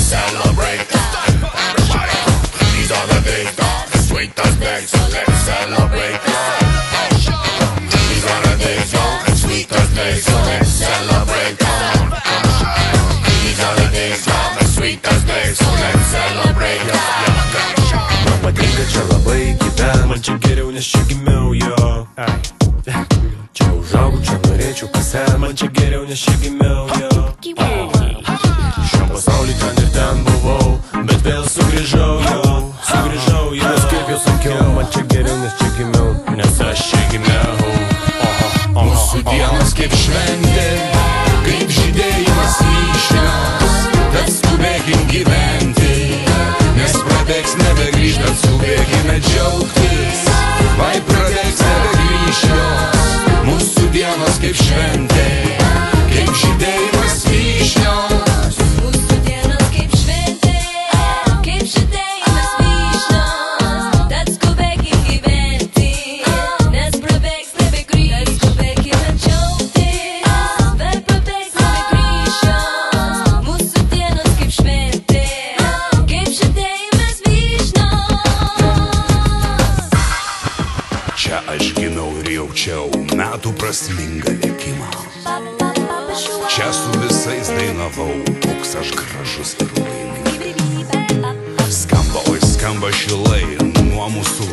celebrate. Everybody, these are the days, the sweetest days, so let's celebrate. These are the days, the sweetest days, so let's celebrate. These are the days, the sweetest days, so let's celebrate. Man patinka čia labai gyvent, man čia geriau, nes čia gimiau jo. Čia užaugau, čia norėčiau pasent, man čia geriau, nes čia gimiau jo. Šiam pasaulį ten ir ten buvau, bet vėl sugrįžau jo. Nes kaip jau sakiau, man čia geriau, nes čia gimiau, nes aš čia gimiau. Mūsų dienos kaip šventė, kaip žydėjimas vyšnios, tad skubėkim gyventi, nes prabėgs nebegrįž, bet skubėkime džiaugtis, vai prabėgs nebegrįž jos. Mūsų dienos kaip šventė, kaip žydėjimas vyšnios. Mūsų dienos kaip šventė, kaip žydėjimas vyšnios, tad skubėkim gyventi, nes prabėgs nebegrįž, skubėkime džiaugtis, vai prabėgs nebegrįž jos. Mūsų dienos kaip šventė, kaip žydėjimas vyšnios. Čia aš gimiau ir jaučiau metų prasmingą likimą. Čia su visais dainavau, koks aš gražus ir laimingas. Skamba, oi skamba šilai nuo mūsų